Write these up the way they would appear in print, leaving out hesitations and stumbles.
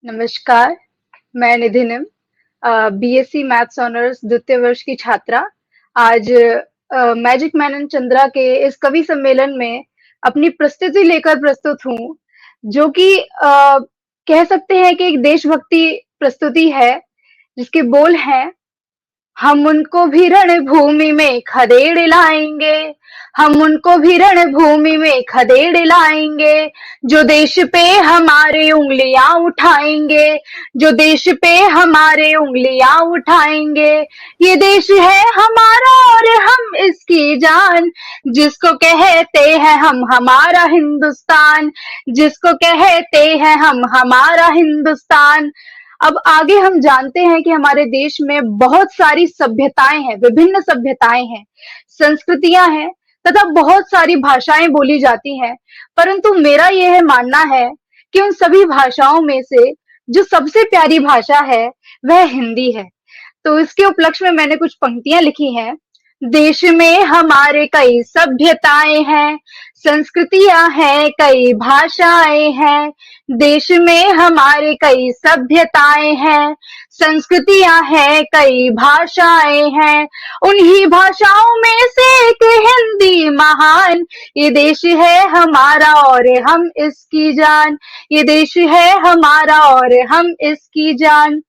नमस्कार, मैं निधि निम बीएससी मैथ्स ऑनर्स द्वितीय वर्ष की छात्रा। आज मैजिक मैनन चंद्रा के इस कवि सम्मेलन में अपनी प्रस्तुति लेकर प्रस्तुत हूँ, जो कि कह सकते हैं कि एक देशभक्ति प्रस्तुति है, जिसके बोल हैं, हम उनको भी रणभूमि में खदेड़ लाएंगे, हम उनको भी रणभूमि में खदेड़ लाएंगे, जो देश पे हमारे उंगलियां उठाएंगे, जो देश पे हमारे उंगलियां उठाएंगे। ये देश है हमारा और हम इसकी जान, जिसको कहते हैं हम हमारा हिंदुस्तान, जिसको कहते हैं हम हमारा हिंदुस्तान। अब आगे हम जानते हैं कि हमारे देश में बहुत सारी सभ्यताएं हैं, विभिन्न सभ्यताएं हैं, संस्कृतियां हैं तथा बहुत सारी भाषाएं बोली जाती हैं। परंतु मेरा यह मानना है कि उन सभी भाषाओं में से जो सबसे प्यारी भाषा है वह हिंदी है। तो इसके उपलक्ष्य में मैंने कुछ पंक्तियां लिखी हैं। देश में हमारे कई सभ्यताएं हैं, संस्कृतियां हैं, कई भाषाएं हैं। देश में हमारे कई सभ्यताएं हैं, संस्कृतियां हैं, कई भाषाएं हैं। उन्हीं भाषाओं में से एक हिंदी महान। ये देश है हमारा और हम इसकी जान, ये देश है हमारा और हम इसकी जान।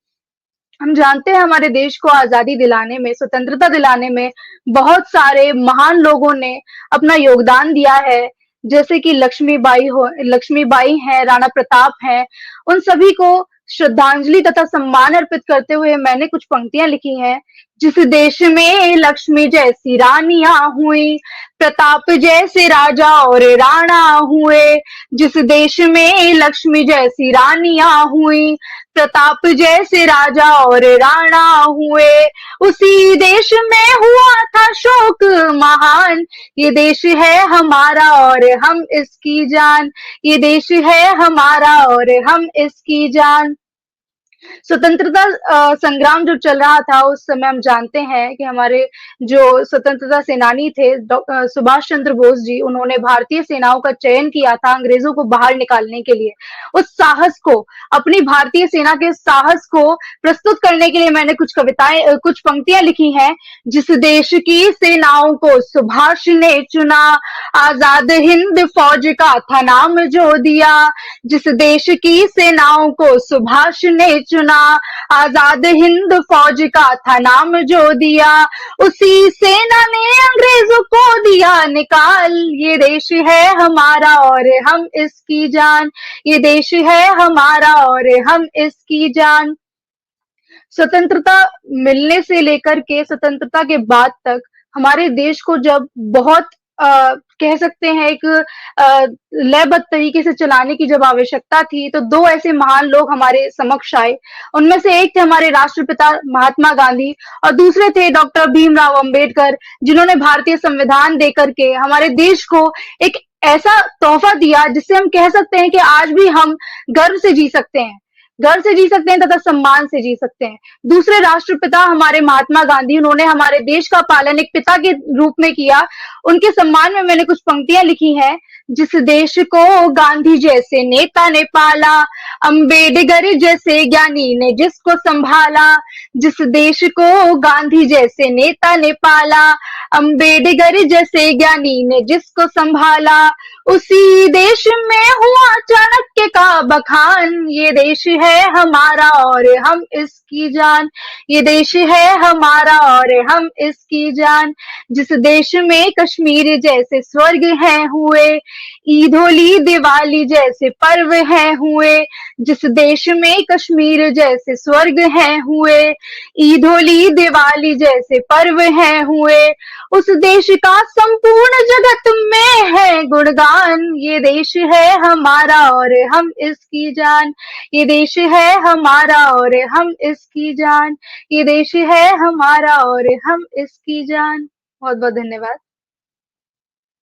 हम जानते हैं हमारे देश को आजादी दिलाने में, स्वतंत्रता दिलाने में बहुत सारे महान लोगों ने अपना योगदान दिया है, जैसे कि लक्ष्मीबाई हैं, राणा प्रताप हैं। उन सभी को श्रद्धांजलि तथा सम्मान अर्पित करते हुए मैंने कुछ पंक्तियां लिखी हैं। जिस देश में लक्ष्मी जैसी रानियां हुई, प्रताप जैसे राजा और राणा हुए, जिस देश में लक्ष्मी जैसी रानियां हुई, प्रताप जैसे राजा और राणा हुए, उसी देश में हुआ था शोक महान। ये देश है हमारा और हम इसकी जान, ये देश है हमारा और हम इसकी जान। स्वतंत्रता संग्राम जो चल रहा था उस समय हम जानते हैं कि हमारे जो स्वतंत्रता सेनानी थे सुभाष चंद्र बोस जी, उन्होंने भारतीय सेनाओं का चयन किया था अंग्रेजों को बाहर निकालने के लिए। उस साहस को, अपनी भारतीय सेना के साहस को प्रस्तुत करने के लिए मैंने कुछ कविताएं, कुछ पंक्तियां लिखी हैं। जिस देश की सेनाओं को सुभाष ने चुना, आजाद हिंद फौज का था नाम जो दिया, जिस देश की सेनाओं को सुभाष ने चुना, आजाद हिंद फौज का था नाम जो दिया, उसी सेना ने अंग्रेजों को दिया निकाल। ये देश है हमारा और हम इसकी जान, ये देश है हमारा और हम इसकी जान। स्वतंत्रता मिलने से लेकर के स्वतंत्रता के बाद तक हमारे देश को जब बहुत कह सकते हैं एक लयबद्ध तरीके से चलाने की जब आवश्यकता थी, तो दो ऐसे महान लोग हमारे समक्ष आए। उनमें से एक थे हमारे राष्ट्रपिता महात्मा गांधी और दूसरे थे डॉक्टर भीमराव अंबेडकर, जिन्होंने भारतीय संविधान दे करके हमारे देश को एक ऐसा तोहफा दिया जिससे हम कह सकते हैं कि आज भी हम गर्व से जी सकते हैं, गर्व से जी सकते हैं तथा सम्मान से जी सकते हैं। दूसरे राष्ट्रपिता हमारे महात्मा गांधी, उन्होंने हमारे देश का पालन एक पिता के रूप में किया। उनके सम्मान में मैंने कुछ पंक्तियां लिखी हैं। जिस देश को गांधी जैसे नेता ने पाला, अंबेडकर जैसे ज्ञानी ने जिसको संभाला, जिस देश को गांधी जैसे नेता ने पाला, अंबेडकर जैसे ज्ञानी ने जिसको संभाला, उसी देश में हुआ चाणक्य का बखान। ये देश है हमारा और हम इसकी जान, ये देश है हमारा और हम इसकी जान। जिस देश में कश्मीर जैसे स्वर्ग हैं हुए, ईद होली दिवाली जैसे पर्व हैं हुए, जिस देश में कश्मीर जैसे स्वर्ग हैं हुए, ईद होली दिवाली जैसे पर्व हैं हुए, उस देश का संपूर्ण जगत में है गुणगान। ये देश है हमारा और हम इसकी जान, ये देश है हमारा और हम इसकी जान, ये देश है हमारा और हम इसकी जान। बहुत बहुत धन्यवाद।